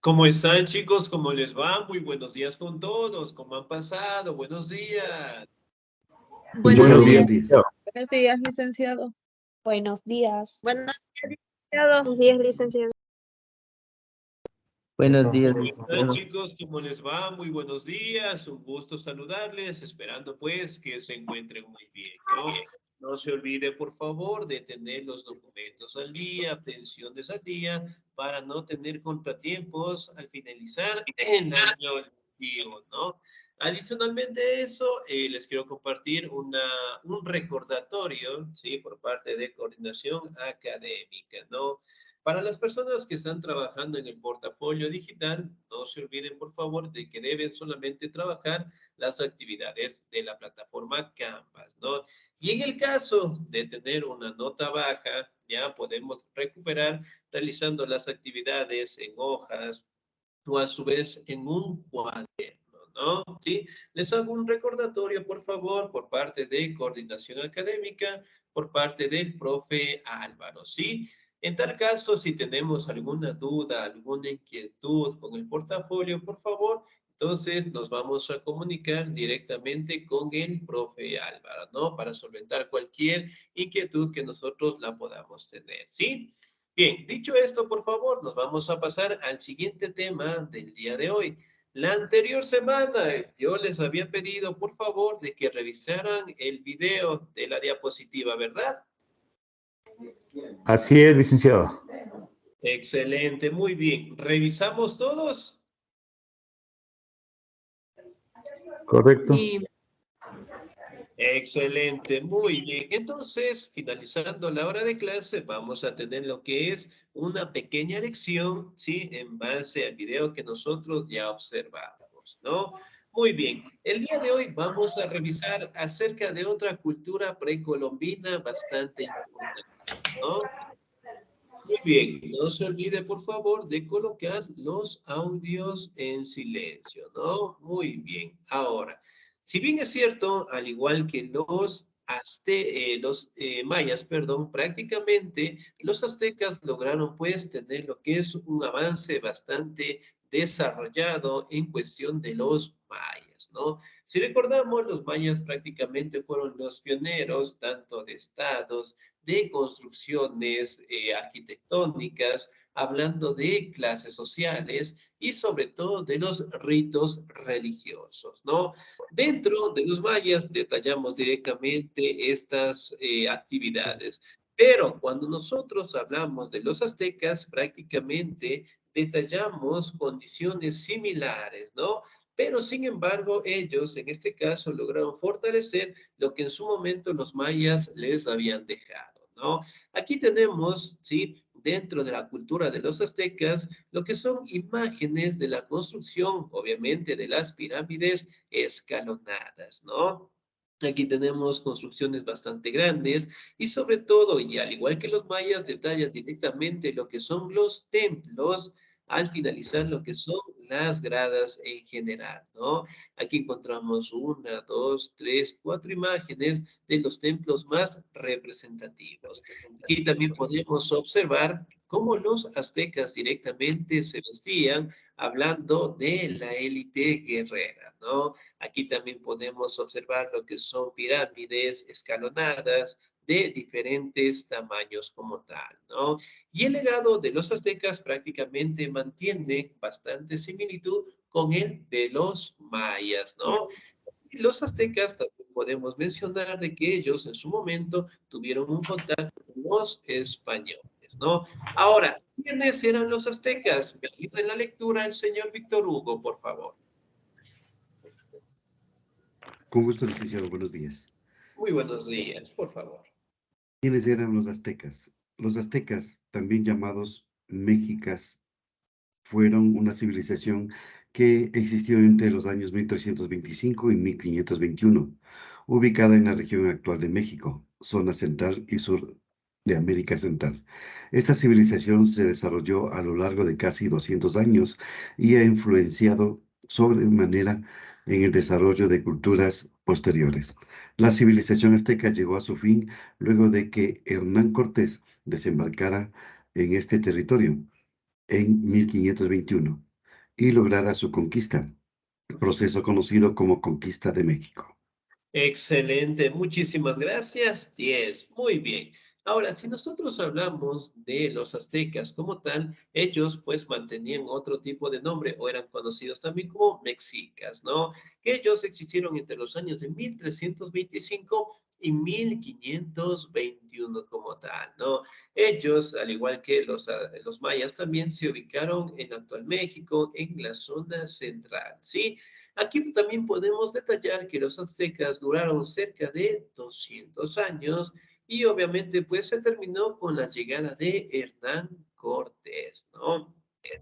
¿Cómo están, chicos? ¿Cómo les va? Muy buenos días con todos. ¿Cómo han pasado? Buenos días. Buenos días. Buenos días, licenciado. Buenos días. Buenos días, licenciado. Buenos días, ¿Cómo están, licenciado. chicos? ¿Cómo les va? Muy buenos días. Un gusto saludarles, esperando pues que se encuentren muy bien, ¿no? No se olvide, por favor, de tener los documentos al día, pensiones al día, para no tener contratiempos al finalizar el año lectivo, ¿no? Adicionalmente a eso, les quiero compartir un recordatorio, ¿sí? Por parte de Coordinación Académica, ¿no? Para las personas que están trabajando en el portafolio digital, no se olviden, por favor, de que deben solamente trabajar las actividades de la plataforma Canvas, ¿no? Y en el caso de tener una nota baja, ya podemos recuperar realizando las actividades en hojas o a su vez en un cuaderno, ¿no? ¿Sí? Les hago un recordatorio, por favor, por parte de Coordinación Académica, por parte del profe Álvaro, ¿sí? En tal caso, si tenemos alguna duda, alguna inquietud con el portafolio, por favor, entonces nos vamos a comunicar directamente con el profe Álvaro, ¿no? Para solventar cualquier inquietud que nosotros la podamos tener, ¿sí? Bien, dicho esto, por favor, nos vamos a pasar al siguiente tema del día de hoy. La anterior semana yo les había pedido, por favor, de que revisaran el video de la diapositiva, ¿verdad? Así es, licenciado. Excelente, muy bien. ¿Revisamos todos? Correcto. Excelente, muy bien. Entonces, finalizando la hora de clase, vamos a tener lo que es una pequeña lección, ¿sí? En base al video que nosotros ya observamos, ¿no? Muy bien. El día de hoy vamos a revisar acerca de otra cultura precolombina bastante importante, ¿no? Muy bien, no se olvide por favor de colocar los audios en silencio, ¿no? Muy bien. Ahora, si bien es cierto, al igual que los mayas, perdón, prácticamente los aztecas lograron pues tener lo que es un avance bastante desarrollado en cuestión de los mayas, ¿no? Si recordamos, los mayas prácticamente fueron los pioneros tanto de estados, de construcciones arquitectónicas, hablando de clases sociales y sobre todo de los ritos religiosos, ¿no? Dentro de los mayas detallamos directamente estas actividades, pero cuando nosotros hablamos de los aztecas, prácticamente detallamos condiciones similares, ¿no? Pero sin embargo, ellos en este caso lograron fortalecer lo que en su momento los mayas les habían dejado, ¿no? Aquí tenemos, ¿sí? Dentro de la cultura de los aztecas, lo que son imágenes de la construcción, obviamente, de las pirámides escalonadas, ¿no? Aquí tenemos construcciones bastante grandes y sobre todo, y al igual que los mayas, detallan directamente lo que son los templos al finalizar lo que son las gradas en general, ¿no? Aquí encontramos una, dos, tres, cuatro imágenes de los templos más representativos. Aquí también podemos observar cómo los aztecas directamente se vestían, hablando de la élite guerrera, ¿no? Aquí también podemos observar lo que son pirámides escalonadas de diferentes tamaños como tal, ¿no? Y el legado de los aztecas prácticamente mantiene bastante similitud con el de los mayas, ¿no? Y los aztecas también podemos mencionar de que ellos en su momento tuvieron un contacto con los españoles, ¿no? Ahora, ¿quiénes eran los aztecas? Me ayuda en la lectura el señor Víctor Hugo, por favor. Con gusto, licenciado. Buenos días. Muy buenos días, por favor. ¿Quiénes eran los aztecas? Los aztecas, también llamados mexicas, fueron una civilización que existió entre los años 1325 y 1521, ubicada en la región actual de México, zona central y sur de América Central. Esta civilización se desarrolló a lo largo de casi 200 años y ha influenciado sobremanera en el desarrollo de culturas posteriores. La civilización azteca llegó a su fin luego de que Hernán Cortés desembarcara en este territorio en 1521. y lograra su conquista, proceso conocido como Conquista de México. Excelente, muchísimas gracias. 10, muy bien. Ahora, si nosotros hablamos de los aztecas como tal, ellos pues mantenían otro tipo de nombre o eran conocidos también como mexicas, ¿no? Que ellos existieron entre los años de 1325 y 1521 como tal, ¿no? Ellos, al igual que los mayas, también se ubicaron en actual México, en la zona central, ¿sí? Aquí también podemos detallar que los aztecas duraron cerca de 200 años y obviamente pues se terminó con la llegada de Hernán Cortés, ¿no?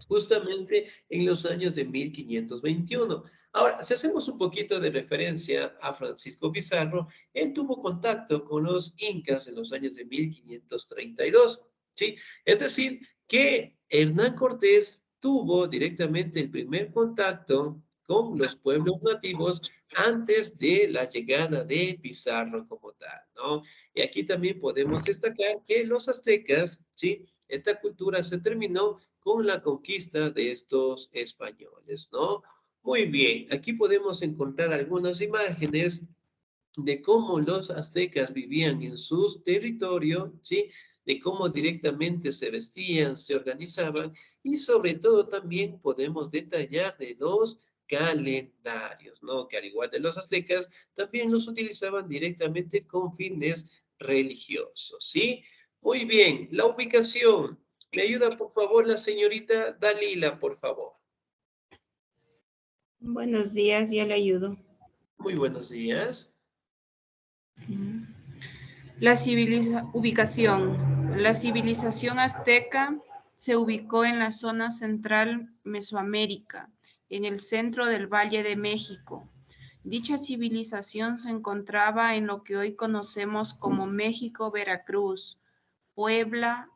Justamente en los años de 1521. Ahora, si hacemos un poquito de referencia a Francisco Pizarro, él tuvo contacto con los incas en los años de 1532, ¿sí? Es decir, que Hernán Cortés tuvo directamente el primer contacto con los pueblos nativos antes de la llegada de Pizarro como tal, ¿no? Y aquí también podemos destacar que los aztecas, ¿sí? Esta cultura se terminó con la conquista de estos españoles, ¿no? Muy bien, aquí podemos encontrar algunas imágenes de cómo los aztecas vivían en su territorio, ¿sí? De cómo directamente se vestían, se organizaban y sobre todo también podemos detallar de los calendarios, ¿no? Que al igual de los aztecas, también los utilizaban directamente con fines religiosos, ¿sí? Muy bien, la ubicación. ¿Me ayuda por favor la señorita Dalila, por favor? Buenos días, ya le ayudo. Muy buenos días. Ubicación. La civilización azteca se ubicó en la zona central Mesoamérica, en el centro del Valle de México. Dicha civilización se encontraba en lo que hoy conocemos como México, Veracruz, Puebla,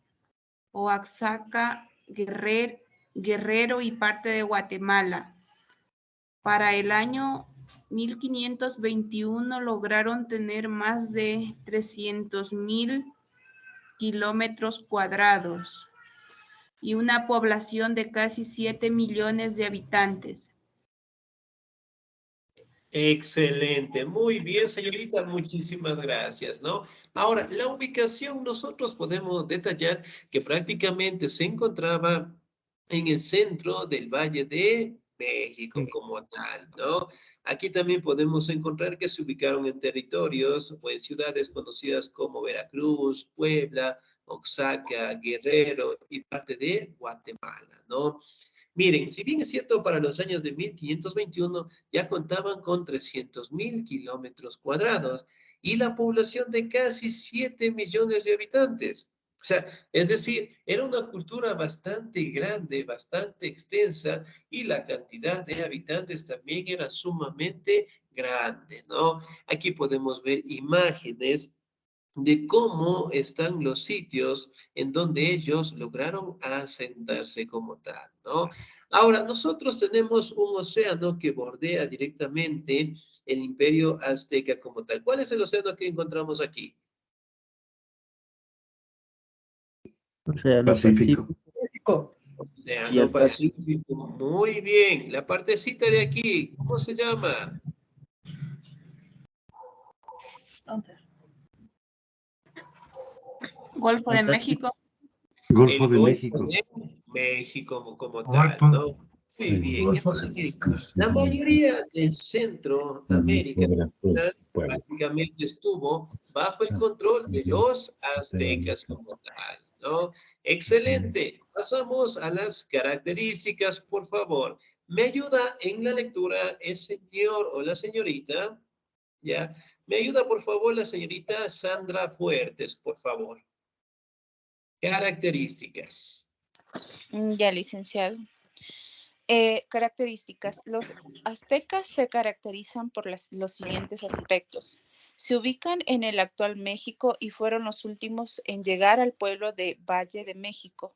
Oaxaca, Guerrero y parte de Guatemala. Para el año 1521 lograron tener más de 300,000 kilómetros cuadrados y una población de casi 7 millones de habitantes. Excelente, muy bien, señorita, muchísimas gracias, ¿no? Ahora, la ubicación, nosotros podemos detallar que prácticamente se encontraba en el centro del Valle de México como tal, ¿no? Aquí también podemos encontrar que se ubicaron en territorios o en ciudades conocidas como Veracruz, Puebla, Oaxaca, Guerrero y parte de Guatemala, ¿no? Miren, si bien es cierto, para los años de 1521 ya contaban con 300,000 kilómetros cuadrados y la población de casi 7 millones de habitantes. O sea, es decir, era una cultura bastante grande, bastante extensa y la cantidad de habitantes también era sumamente grande, ¿no? Aquí podemos ver imágenes de cómo están los sitios en donde ellos lograron asentarse como tal, ¿no? Ahora, nosotros tenemos un océano que bordea directamente el imperio azteca como tal. ¿Cuál es el océano que encontramos aquí? Pacífico. Océano Pacífico. Muy bien. La partecita de aquí, ¿cómo se llama? Golfo de México. Golfo El de Golfo México. de México como tal, ¿no? Muy bien. Entonces, miren, la mayoría del Centroamérica prácticamente estuvo bajo el control de los aztecas como tal, ¿no? Excelente. Pasamos a las características, por favor. ¿Me ayuda en la lectura el señor o la señorita? ¿Ya? ¿Me ayuda, por favor, la señorita Sandra Fuertes, por favor? Características. Ya, licenciado. Características. Los aztecas se caracterizan por los siguientes aspectos. Se ubican en el actual México y fueron los últimos en llegar al pueblo de Valle de México.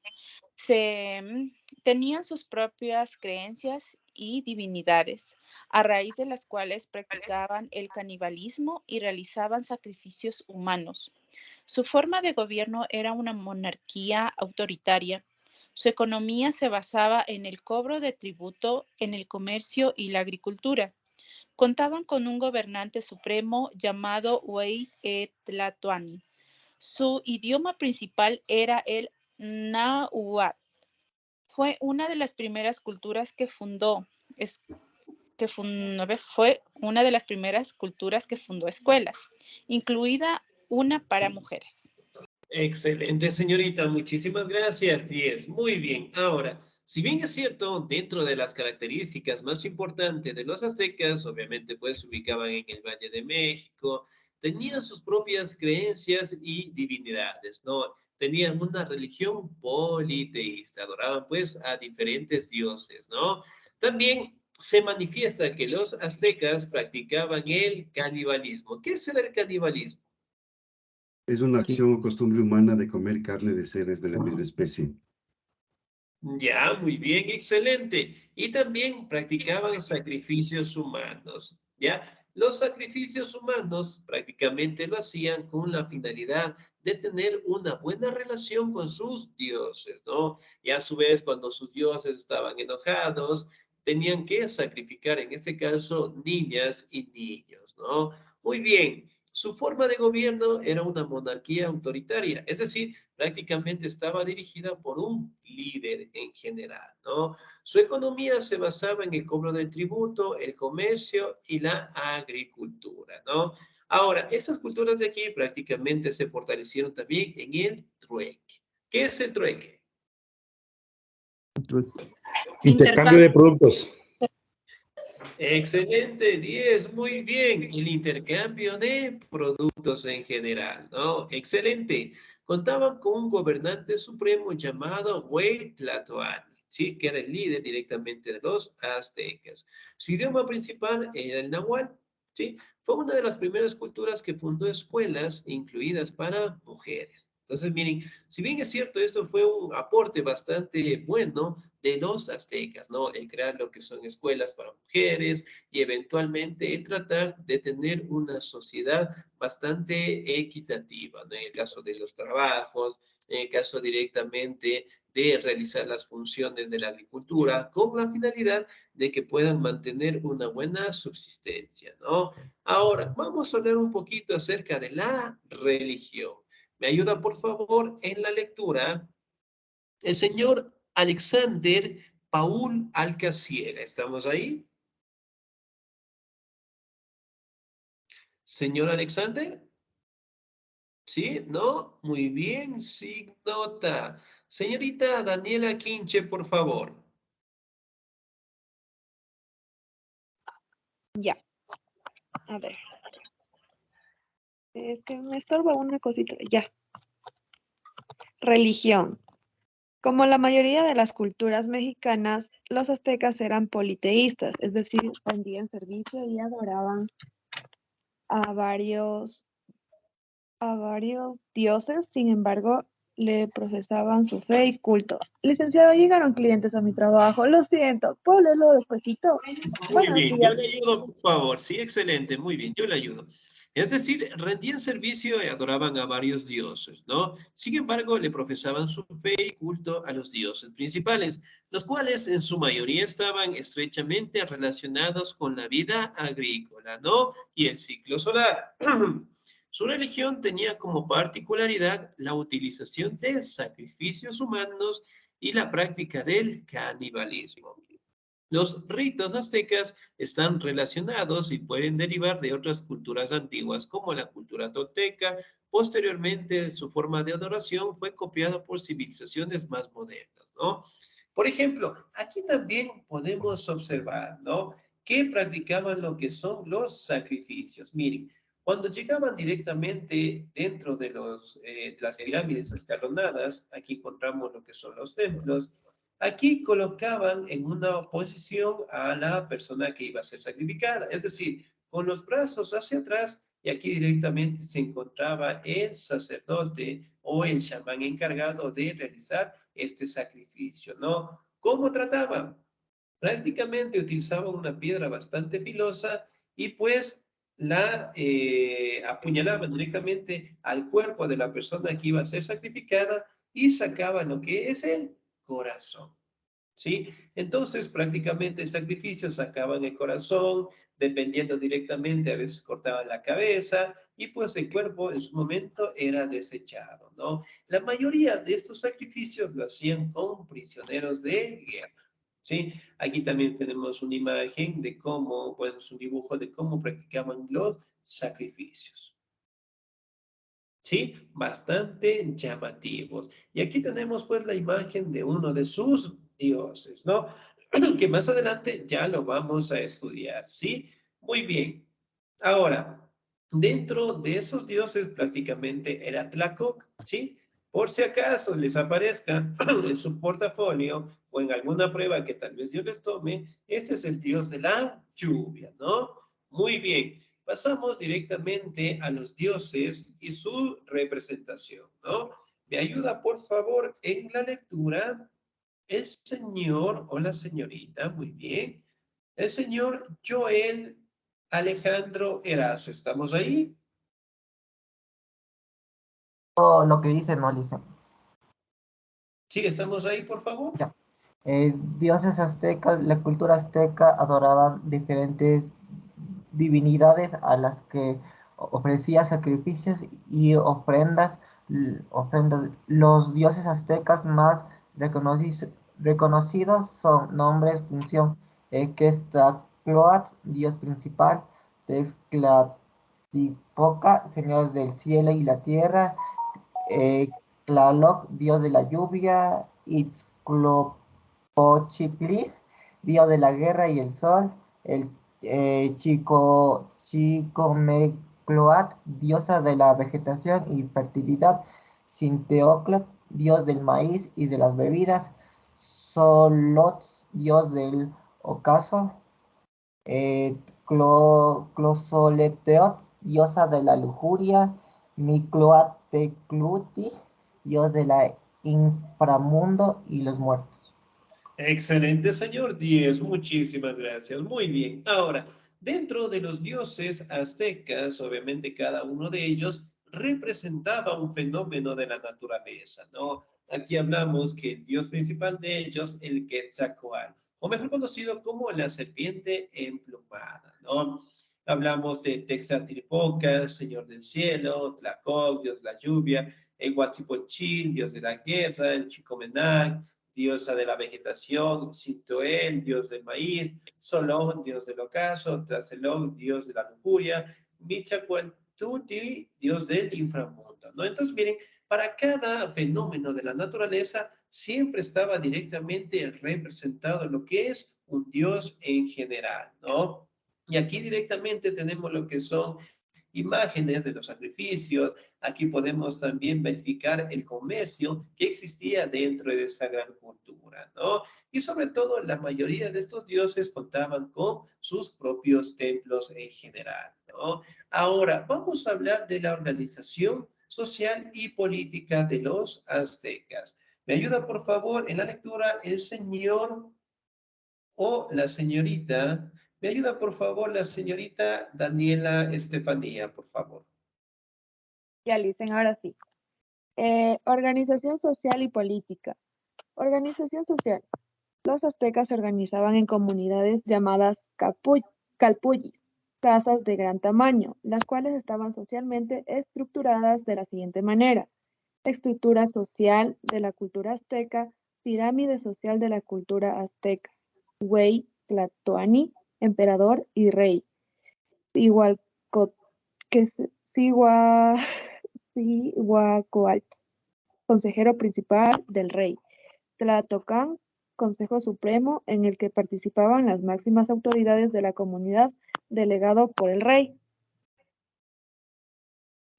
Tenían sus propias creencias y divinidades, a raíz de las cuales practicaban el canibalismo y realizaban sacrificios humanos. Su forma de gobierno era una monarquía autoritaria. Su economía se basaba en el cobro de tributo, en el comercio y la agricultura. Contaban con un gobernante supremo llamado Hueytlatoani. Su idioma principal era el náhuatl. Fue una de las primeras culturas que fundó, fue una de las primeras culturas que fundó escuelas, incluida una para mujeres. Excelente, señorita. Muchísimas gracias, 10. Muy bien. Ahora, si bien es cierto, dentro de las características más importantes de los aztecas, obviamente pues se ubicaban en el Valle de México, tenían sus propias creencias y divinidades, ¿no? Tenían una religión politeísta, adoraban pues a diferentes dioses, ¿no? También se manifiesta que los aztecas practicaban el canibalismo. ¿Qué es el canibalismo? Es una acción o costumbre humana de comer carne de seres de la misma especie. Ya, muy bien, excelente. Y también practicaban sacrificios humanos, ¿ya? Los sacrificios humanos prácticamente lo hacían con la finalidad de tener una buena relación con sus dioses, ¿no? Y a su vez, cuando sus dioses estaban enojados, tenían que sacrificar, en este caso, niñas y niños, ¿no? Muy bien. Su forma de gobierno era una monarquía autoritaria, es decir, prácticamente estaba dirigida por un líder en general, ¿no? Su economía se basaba en el cobro del tributo, el comercio y la agricultura, ¿no? Ahora, esas culturas de aquí prácticamente se fortalecieron también en el trueque. ¿Qué es el trueque? Intercambio de productos. Excelente, 10, muy bien. El intercambio de productos en general, ¿no? Excelente. Contaban con un gobernante supremo llamado Hueytlatoani, ¿sí? Que era el líder directamente de los aztecas. Su idioma principal era el náhuatl, ¿sí? Fue una de las primeras culturas que fundó escuelas incluidas para mujeres. Entonces, miren, si bien es cierto, esto fue un aporte bastante bueno de los aztecas, ¿no? El crear lo que son escuelas para mujeres y eventualmente el tratar de tener una sociedad bastante equitativa, ¿no? En el caso de los trabajos, en el caso directamente de realizar las funciones de la agricultura con la finalidad de que puedan mantener una buena subsistencia, ¿no? Ahora, vamos a hablar un poquito acerca de la religión. ¿Me ayuda, por favor, en la lectura? El señor Alexander Paul Alcaciega. ¿Estamos ahí? Señor Alexander. ¿Sí? ¿No? Muy bien, sí, nota. Señorita Daniela Quinche, por favor. Ya, a ver. Es que me estorba una cosita. Ya. Religión. Como la mayoría de las culturas mexicanas, los aztecas eran politeístas, es decir, rendían servicio y adoraban a varios dioses, sin embargo, le profesaban su fe y culto. Licenciado, llegaron clientes a mi trabajo, lo siento, ¿puedo leerlo despuesito? Muy Buenos bien, días. yo le ayudo, por favor. Sí, excelente, muy bien, yo le ayudo. Es decir, rendían servicio y adoraban a varios dioses, ¿no? Sin embargo, le profesaban su fe y culto a los dioses principales, los cuales en su mayoría estaban estrechamente relacionados con la vida agrícola, ¿no? Y el ciclo solar. Su religión tenía como particularidad la utilización de sacrificios humanos y la práctica del canibalismo. Los ritos aztecas están relacionados y pueden derivar de otras culturas antiguas, como la cultura tolteca. Posteriormente, su forma de adoración fue copiada por civilizaciones más modernas, ¿no? Por ejemplo, aquí también podemos observar, ¿no? Que practicaban lo que son los sacrificios. Miren, cuando llegaban directamente dentro de las pirámides escalonadas, aquí encontramos lo que son los templos. Aquí colocaban en una posición a la persona que iba a ser sacrificada, es decir, con los brazos hacia atrás y aquí directamente se encontraba el sacerdote o el chamán encargado de realizar este sacrificio, ¿no? ¿Cómo trataban? Prácticamente utilizaban una piedra bastante filosa y pues la apuñalaban directamente al cuerpo de la persona que iba a ser sacrificada y sacaban lo que es el corazón. ¿Sí? Entonces, prácticamente sacrificios sacaban el corazón, dependiendo directamente, a veces cortaban la cabeza, y pues el cuerpo en su momento era desechado, ¿no? La mayoría de estos sacrificios lo hacían con prisioneros de guerra, ¿sí? Aquí también tenemos una imagen de cómo, bueno, es un dibujo de cómo practicaban los sacrificios. ¿Sí? Bastante llamativos. Y aquí tenemos pues la imagen de uno de sus dioses, ¿no? Que más adelante ya lo vamos a estudiar, ¿sí? Muy bien. Ahora, dentro de esos dioses prácticamente era Tlacoc, ¿sí? Por si acaso les aparezca en su portafolio o en alguna prueba que tal vez yo les tome, este es el dios de la lluvia, ¿no? Muy bien. Pasamos directamente a los dioses y su representación, ¿no? ¿Me ayuda, por favor, en la lectura? El señor o la señorita, muy bien. El señor Joel Alejandro Erazo, ¿estamos ahí? Todo lo que dice no dice. Sí, ¿estamos ahí, por favor? Ya. Dioses aztecas, la cultura azteca adoraban diferentes divinidades a las que ofrecía sacrificios y ofrendas. Los dioses aztecas más reconocidos son nombres, función, Quetzalcóatl, dios principal, Tezcatlipoca, señor del cielo y la tierra, Tlaloc, dios de la lluvia, Itzcopochtli, dios de la guerra y el sol, el Chicomencloatl, diosa de la vegetación y fertilidad, Xinteoctli, dios del maíz y de las bebidas, Xolotl, dios del ocaso, Tlzoleteotl, diosa de la lujuria, Mictlantecuhtli, dios del inframundo y los muertos. Excelente, señor 10. Muchísimas gracias. Muy bien. Ahora, dentro de los dioses aztecas, obviamente cada uno de ellos representaba un fenómeno de la naturaleza, ¿no? Aquí hablamos que el dios principal de ellos, el Quetzalcóatl, o mejor conocido como la serpiente emplumada, ¿no? Hablamos de Texatlipoca, señor del cielo, Tlacoc, dios de la lluvia, el Huitzilopochtli, dios de la guerra, el Chicomenac, diosa de la vegetación, Sintoel, dios del maíz, Solón, dios del ocaso, Tlatelolc, dios de la lujuria, Michacualtutli, dios del inframundo, ¿no? Entonces, miren, para cada fenómeno de la naturaleza siempre estaba directamente representado lo que es un dios en general, ¿no? Y aquí directamente tenemos lo que son imágenes de los sacrificios. Aquí podemos también verificar el comercio que existía dentro de esa gran cultura, ¿no? Y sobre todo, la mayoría de estos dioses contaban con sus propios templos en general, ¿no? Ahora, vamos a hablar de la organización social y política de los aztecas. ¿Me ayuda, por favor, en la lectura el señor o la señorita? ¿Me ayuda, por favor, la señorita Daniela Estefanía, por favor? Ya, Licen, ahora sí. Organización social y política. Organización social. Los aztecas se organizaban en comunidades llamadas calpullis, casas de gran tamaño, las cuales estaban socialmente estructuradas de la siguiente manera. Estructura social de la cultura azteca, pirámide social de la cultura azteca, güey, tlatoani, emperador y rey. Igualco, que Cihuacoatl, consejero principal del rey. Tlatocán, Consejo Supremo, en el que participaban las máximas autoridades de la comunidad, delegado por el rey.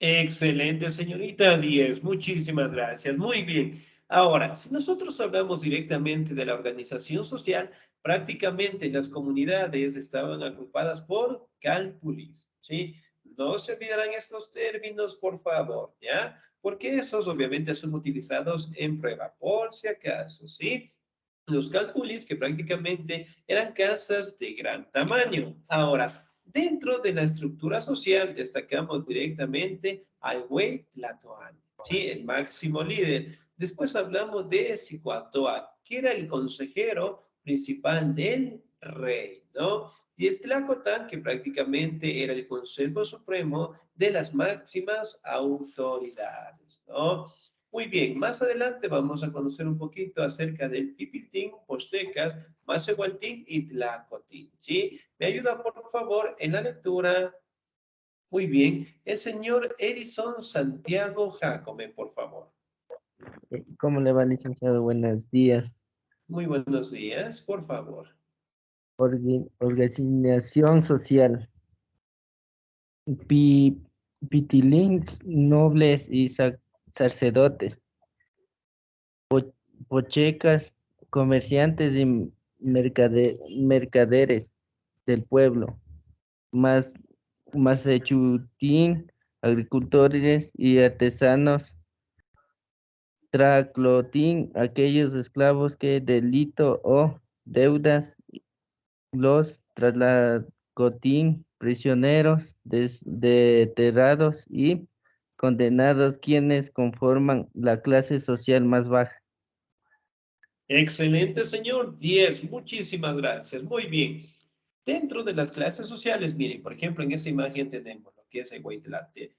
Excelente, señorita 10. Muchísimas gracias. Muy bien. Ahora, si nosotros hablamos directamente de la organización social, prácticamente las comunidades estaban agrupadas por cálculis, ¿sí? No se olvidarán estos términos, por favor, ¿ya? Porque esos obviamente son utilizados en prueba, por si acaso, ¿sí? Los cálculis que prácticamente eran casas de gran tamaño. Ahora, dentro de la estructura social destacamos directamente al Güey Tlatoani, ¿sí? El máximo líder. Después hablamos de Cihuatóa, que era el consejero principal del rey, ¿no? Y el Tlacotán, que prácticamente era el Consejo Supremo de las máximas autoridades, ¿no? Muy bien, más adelante vamos a conocer un poquito acerca del Pipiltín, Postecas, Macehualtín y Tlacotín, ¿sí? ¿Me ayuda, por favor, en la lectura? Muy bien, el señor Edison Santiago Jacome, por favor. ¿Cómo le va, licenciado? Buenos días. Muy buenos días, por favor. Organización social. Pitilins, nobles y sacerdotes. Pochecas, comerciantes y mercaderes del pueblo. Masechutín, agricultores y artesanos. Traclotín, aquellos esclavos que delito o deudas, los traslacotín, prisioneros deterrados y condenados, quienes conforman la clase social más baja. Excelente, señor. 10. Muchísimas gracias. Muy bien. Dentro de las clases sociales, miren, por ejemplo, en esta imagen tenemos lo que es el Huaytlate,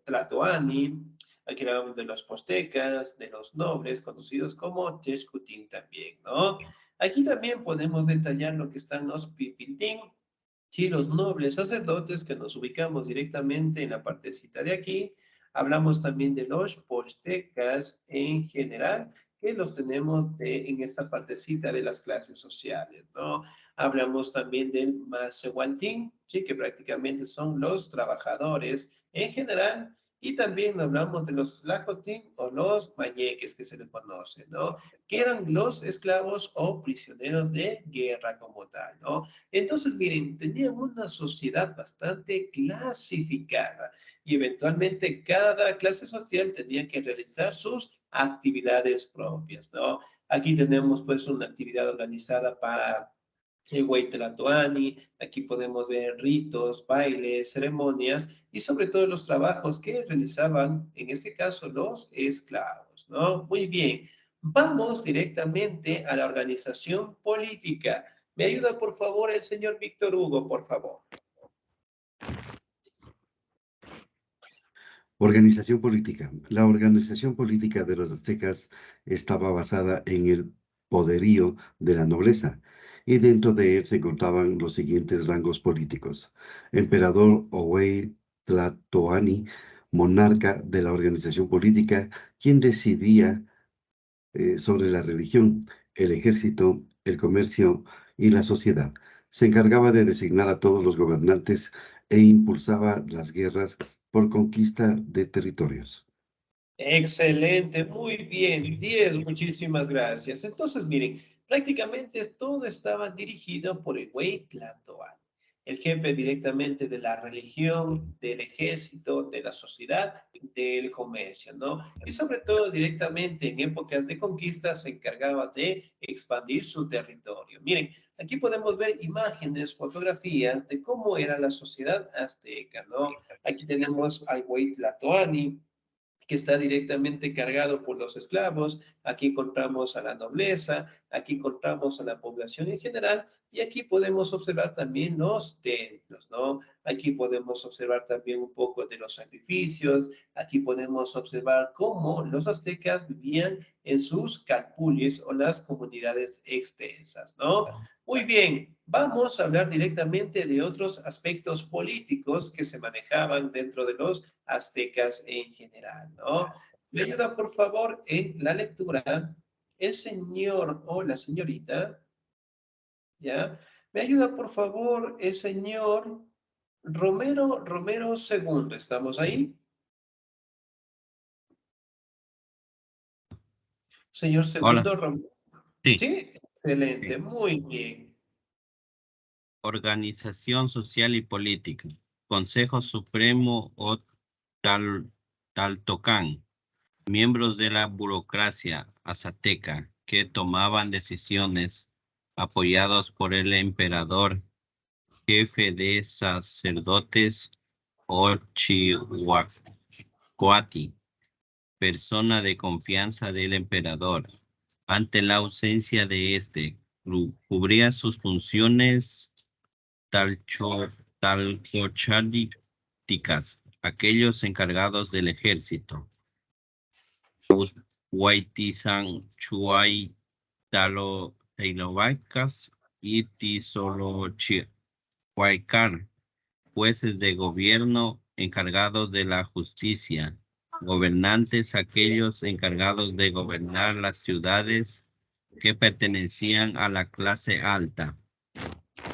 Tlatoani, aquí hablamos de los postecas, de los nobles, conocidos como Texcutín también, ¿no? Aquí también podemos detallar lo que están los Pipiltín, sí, los nobles sacerdotes que nos ubicamos directamente en la partecita de aquí. Hablamos también de los postecas en general, que los tenemos en esta partecita de las clases sociales, ¿no? Hablamos también del Macehualtín, ¿sí? Que prácticamente son los trabajadores en general. Y también hablamos de los Tlacotín o los Mañeques, que se les conoce, ¿no? Que eran los esclavos o prisioneros de guerra como tal, ¿no? Entonces, miren, tenían una sociedad bastante clasificada y eventualmente cada clase social tenía que realizar sus actividades propias, ¿no? Aquí tenemos pues una actividad organizada para el Huaytlatoani, aquí podemos ver ritos, bailes, ceremonias y sobre todo los trabajos que realizaban, en este caso, los esclavos, ¿no? Muy bien, vamos directamente a la organización política. ¿Me ayuda, por favor, el señor Víctor Hugo, por favor? Organización política. La organización política de los aztecas estaba basada en el poderío de la nobleza, y dentro de él se encontraban los siguientes rangos políticos: emperador o Huey Tlatoani, monarca de la organización política, quien decidía sobre la religión, el ejército, el comercio y la sociedad. Se encargaba de designar a todos los gobernantes e impulsaba las guerras por conquista de territorios. Excelente, muy bien, 10, muchísimas gracias. Entonces, miren, prácticamente todo estaba dirigido por el Huey Tlatoani, el jefe directamente de la religión, del ejército, de la sociedad, del comercio, ¿no? Y sobre todo directamente en épocas de conquista se encargaba de expandir su territorio. Miren, aquí podemos ver imágenes, fotografías de cómo era la sociedad azteca, ¿no? Aquí tenemos al Huey Tlatoani, que está directamente cargado por los esclavos. Aquí encontramos a la nobleza, aquí encontramos a la población en general, y aquí podemos observar también los templos, ¿no? Aquí podemos observar también un poco de los sacrificios, aquí podemos observar cómo los aztecas vivían en sus calpulis o las comunidades extensas, ¿no? Muy bien, vamos a hablar directamente de otros aspectos políticos que se manejaban dentro de los aztecas en general, ¿no? Me ayuda, por favor, en la lectura el señor o la señorita, ¿ya? Me ayuda, por favor, el señor Romero II. ¿Estamos ahí? Señor Hola, segundo Romero. sí, Sí, excelente, sí. muy bien. Organización social y política. Consejo Supremo o Taltocán. Miembros de la burocracia azateca que tomaban decisiones apoyados por el emperador, jefe de sacerdotes o Chihuahuati. persona de confianza del emperador. Ante la ausencia de este, cubría sus funciones talcocharíticas, aquellos encargados del ejército. Huaytizan Chuay Tailovacas y Tisolochihuaycan, jueces de gobierno encargados de la justicia, gobernantes aquellos encargados de gobernar las ciudades que pertenecían a la clase alta,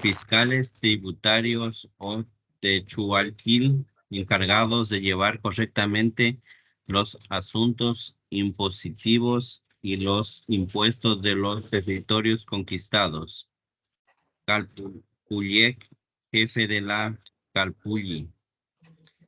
fiscales tributarios o techualquil encargados de llevar correctamente los asuntos impositivos y los impuestos de los territorios conquistados. Calpulliec, jefe de la Calpulli.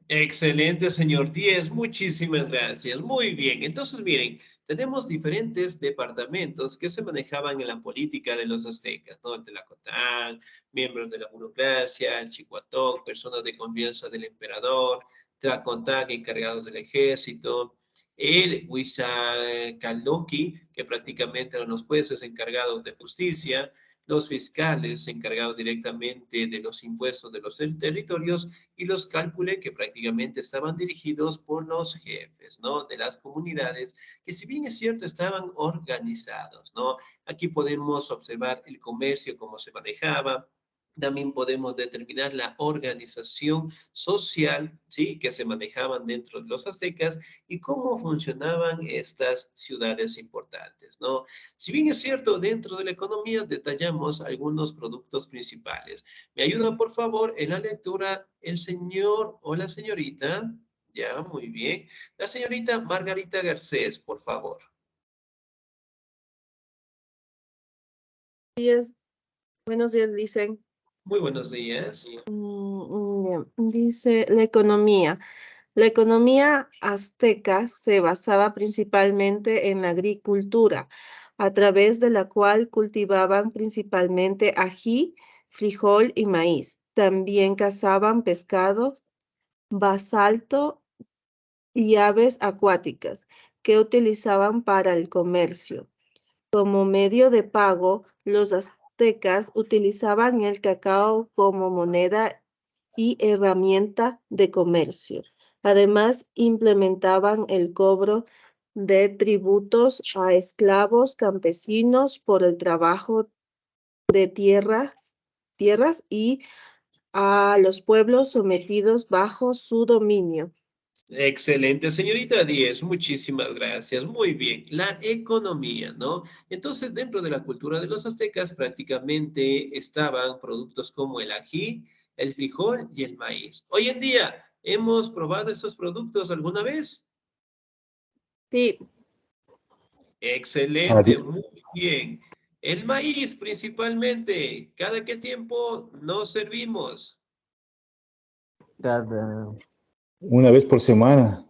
Excelente, señor Díez. Muchísimas gracias. Muy bien. Entonces, miren, tenemos diferentes departamentos que se manejaban en la política de los aztecas, ¿no? El Tlacotán, miembros de la burocracia, el Chicuatón, personas de confianza del emperador, Tlacotán, encargados del ejército, el Huizacaloqui, que prácticamente eran los jueces encargados de justicia, los fiscales encargados directamente de los impuestos de los territorios y los cálculos que prácticamente estaban dirigidos por los jefes, ¿no? De las comunidades, que si bien es cierto, estaban organizados, ¿no? Aquí podemos observar el comercio, cómo se manejaba. También podemos determinar la organización social, ¿sí? Que se manejaban dentro de los aztecas y cómo funcionaban estas ciudades importantes, ¿no? Si bien es cierto, dentro de la economía detallamos algunos productos principales. ¿Me ayuda, por favor, en la lectura el señor o la señorita? Ya, muy bien. La señorita Margarita Garcés, por favor. Buenos días, dicen. Muy buenos días. Dice la economía. La economía azteca se basaba principalmente en la agricultura, a través de la cual cultivaban principalmente ají, frijol y maíz. También cazaban pescados, basalto y aves acuáticas que utilizaban para el comercio. Como medio de pago, los aztecas utilizaban el cacao como moneda y herramienta de comercio. Además, implementaban el cobro de tributos a esclavos campesinos por el trabajo de tierras y a los pueblos sometidos bajo su dominio. Excelente, señorita Díez, muchísimas gracias. Muy bien, la economía, ¿no? Entonces, dentro de la cultura de los aztecas prácticamente estaban productos como el ají, el frijol y el maíz. Hoy en día, ¿hemos probado estos productos alguna vez? Sí. Excelente, muy bien. El maíz principalmente, ¿cada qué tiempo nos servimos? Una vez por semana.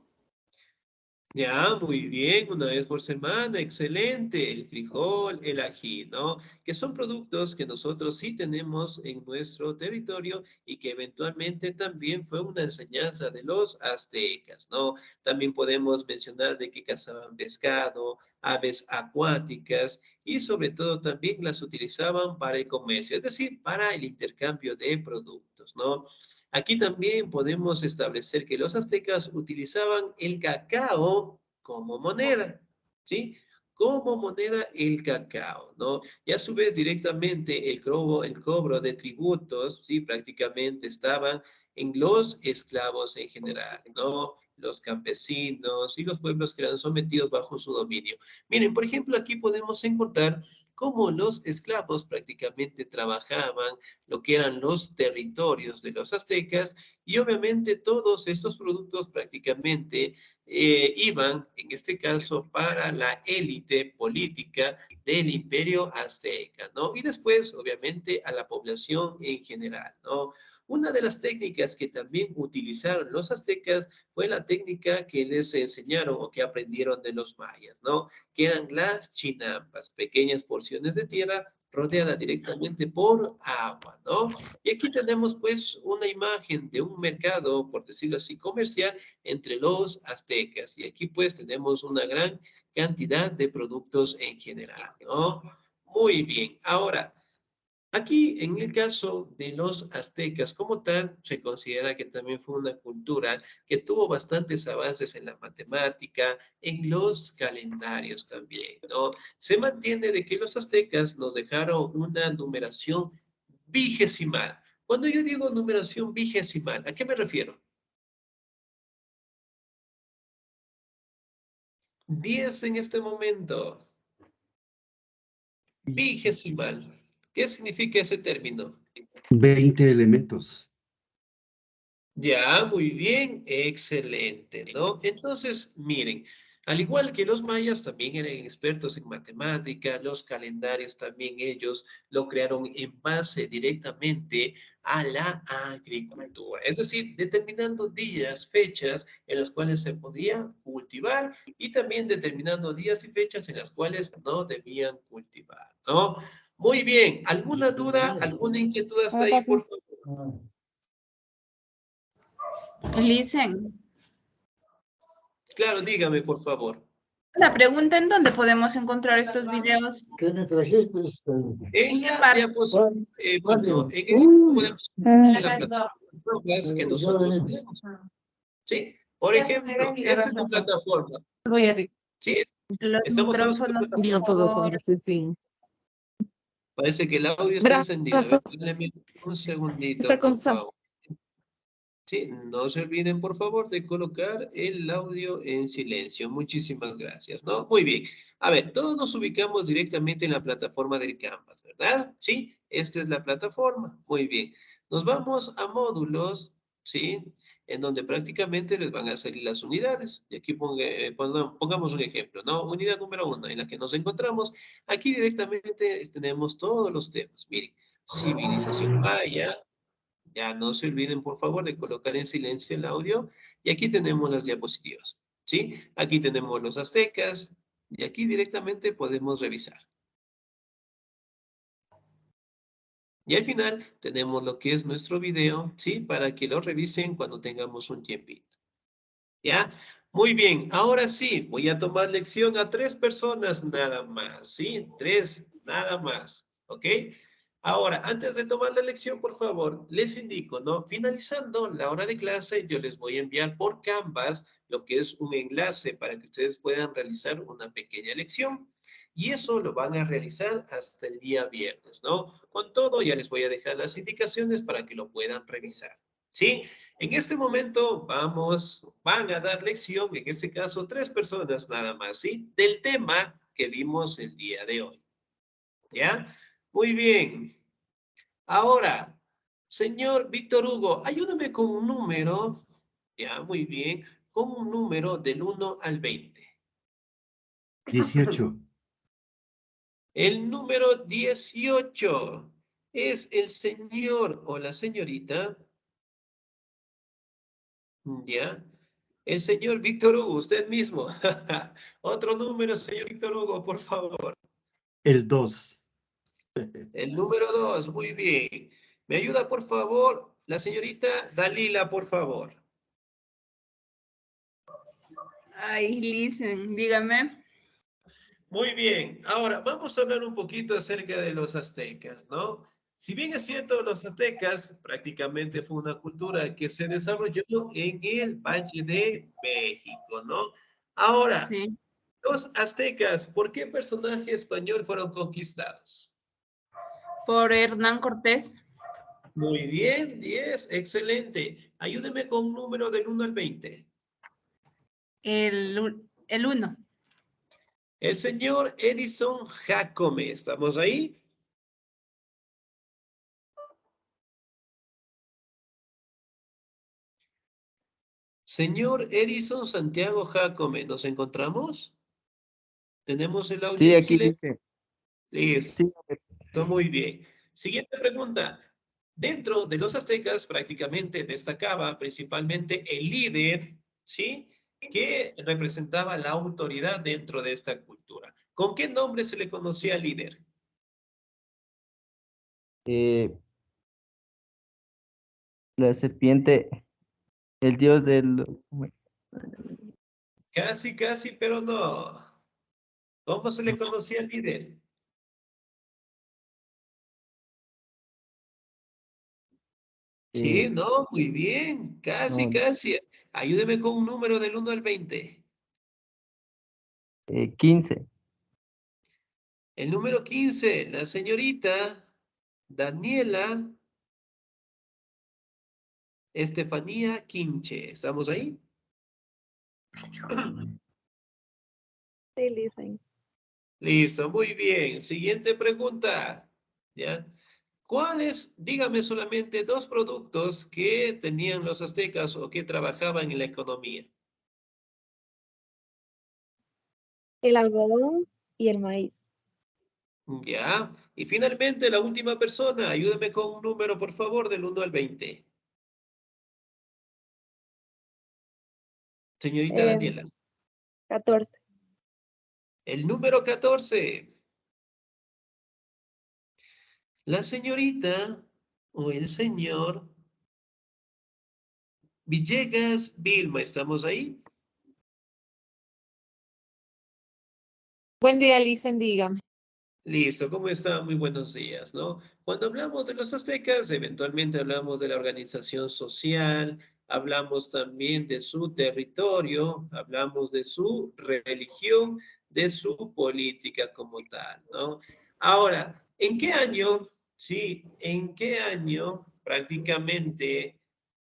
Ya, muy bien, una vez por semana, excelente. El frijol, el ají, ¿no? Que son productos que nosotros sí tenemos en nuestro territorio y que eventualmente también fue una enseñanza de los aztecas, ¿no? También podemos mencionar de que cazaban pescado, aves acuáticas y sobre todo también las utilizaban para el comercio, es decir, para el intercambio de productos, ¿no? Aquí también podemos establecer que los aztecas utilizaban el cacao como moneda, ¿sí? Como moneda el cacao, ¿no? Y a su vez directamente el cobro de tributos, ¿sí? Prácticamente estaban en los esclavos en general, ¿no? Los campesinos y los pueblos que eran sometidos bajo su dominio. Miren, por ejemplo, aquí podemos encontrar cómo los esclavos prácticamente trabajaban lo que eran los territorios de los aztecas y obviamente todos estos productos prácticamente iban, en este caso, para la élite política del imperio azteca, ¿no? Y después, obviamente, a la población en general, ¿no? Una de las técnicas que también utilizaron los aztecas fue la técnica que les enseñaron o que aprendieron de los mayas, ¿no? Que eran las chinampas, pequeñas porciones de tierra rodeada directamente por agua, ¿no? Y aquí tenemos pues una imagen de un mercado, por decirlo así, comercial entre los aztecas. Y aquí pues tenemos una gran cantidad de productos en general, ¿no? Muy bien. Ahora, aquí, en el caso de los aztecas como tal, se considera que también fue una cultura que tuvo bastantes avances en la matemática, en los calendarios también, ¿no? Se mantiene de que los aztecas nos dejaron una numeración vigesimal. Cuando yo digo numeración vigesimal, ¿a qué me refiero? 10 en este momento. Vigesimal. ¿Qué significa ese término? 20 elementos. Ya, muy bien, excelente, ¿no? Entonces, miren, al igual que los mayas también eran expertos en matemática, los calendarios también ellos lo crearon en base directamente a la agricultura, es decir, determinando días, fechas en las cuales se podía cultivar y también determinando días y fechas en las cuales no debían cultivar, ¿no? Muy bien, ¿alguna duda, alguna inquietud hasta ahí, por favor? Listen, Claro, dígame, por favor. la pregunta en dónde podemos encontrar estos videos. En ¿En qué la parte? diapositiva, bueno, en el podemos en la plataforma que nosotros tenemos. ¿Sí? Por ejemplo, esta es la plataforma. Sí, Los estamos en micrófonos, por Yo puedo favor. conocer sin. Parece que el audio está encendido. A ver, denme un segundito, por favor. Sí, no se olviden, por favor, de colocar el audio en silencio. Muchísimas gracias, ¿no? Muy bien. A ver, todos nos ubicamos directamente en la plataforma del Canvas, ¿verdad? Sí, esta es la plataforma. Muy bien. Nos vamos a módulos, ¿sí? En donde prácticamente les van a salir las unidades. Y aquí pongamos un ejemplo, ¿no? Unidad número 1 en la que nos encontramos. Aquí directamente tenemos todos los temas. Miren, civilización maya. Ya no se olviden, por favor, de colocar en silencio el audio. Y aquí tenemos las diapositivas, ¿sí? Aquí tenemos los aztecas y aquí directamente podemos revisar. Y al final tenemos lo que es nuestro video, ¿sí? Para que lo revisen cuando tengamos un tiempito. ¿Ya? Muy bien, ahora sí, voy a tomar lección a 3 personas nada más, ¿sí? 3 nada más, ¿ok? Ahora, antes de tomar la lección, por favor, les indico, ¿no? Finalizando la hora de clase, yo les voy a enviar por Canvas lo que es un enlace para que ustedes puedan realizar una pequeña lección. Y eso lo van a realizar hasta el día viernes, ¿no? Con todo, ya les voy a dejar las indicaciones para que lo puedan revisar, ¿sí? En este momento van a dar lección, en este caso 3 personas nada más, ¿sí? Del tema que vimos el día de hoy, ¿ya? Muy bien. Ahora, señor Víctor Hugo, ayúdame con un número, ya, muy bien, con un número del 1 al 20. 18. El número 18 es el señor o la señorita, ¿ya? El señor Víctor Hugo, usted mismo. Otro número, señor Víctor Hugo, por favor. El 2. El número 2, muy bien. ¿Me ayuda, por favor, la señorita Dalila, por favor? Ay, listen, dígame. Muy bien. Ahora, vamos a hablar un poquito acerca de los aztecas, ¿no? Si bien es cierto, los aztecas prácticamente fue una cultura que se desarrolló en el Valle de México, ¿no? Ahora, Sí. los aztecas, ¿por qué personaje español fueron conquistados? Por Hernán Cortés. Muy bien, 10, excelente. Ayúdeme con un número del 1 al 20. El 1. El señor Edison Jacome, ¿estamos ahí? Señor Edison Santiago Jacome, ¿nos encontramos? Tenemos el audio Sí, en aquí silencio. dice. Listo, Sí. muy bien. Siguiente pregunta. Dentro de los aztecas prácticamente destacaba principalmente el líder, ¿sí? Que representaba la autoridad dentro de esta cultura. ¿Con qué nombre se le conocía al líder? La serpiente, el dios del... Casi, casi, pero no. ¿Cómo se le conocía al líder? Sí, no, muy bien. Casi, no, casi. Ayúdeme con un número del 1 al 20. 15. El número 15, la señorita Daniela Estefanía Quinche. ¿Estamos ahí? Sí, listen. Listo, muy bien. Siguiente pregunta. ¿Ya? ¿Cuáles, dígame solamente dos productos que tenían los aztecas o que trabajaban en la economía? El algodón y el maíz. Ya. Y finalmente, la última persona, ayúdeme con un número, por favor, del 1 al 20. Señorita Eh, Daniela. 14. El número 14. La señorita o el señor Villegas Vilma, ¿estamos ahí? Buen día, Licen, dígame. Listo, ¿cómo está? Muy buenos días, ¿no? Cuando hablamos de los aztecas, eventualmente hablamos de la organización social, hablamos también de su territorio, hablamos de su religión, de su política como tal, ¿no? Ahora, ¿en qué año, sí, en qué año prácticamente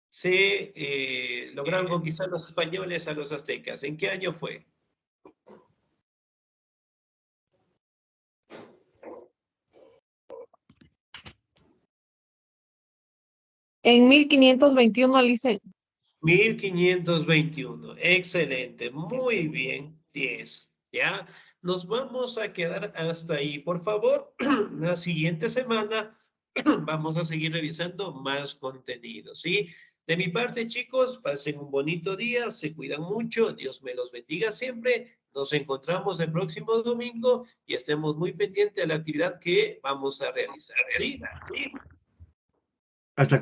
se lograron conquistar los españoles a los aztecas? ¿En qué año fue? En 1521, Licen. 1521, excelente, muy bien, 10, ¿ya? Nos vamos a quedar hasta ahí. Por favor, la siguiente semana vamos a seguir revisando más contenido, ¿sí? De mi parte, chicos, pasen un bonito día, se cuidan mucho, Dios me los bendiga siempre. Nos encontramos el próximo domingo y estemos muy pendientes de la actividad que vamos a realizar, ¿sí?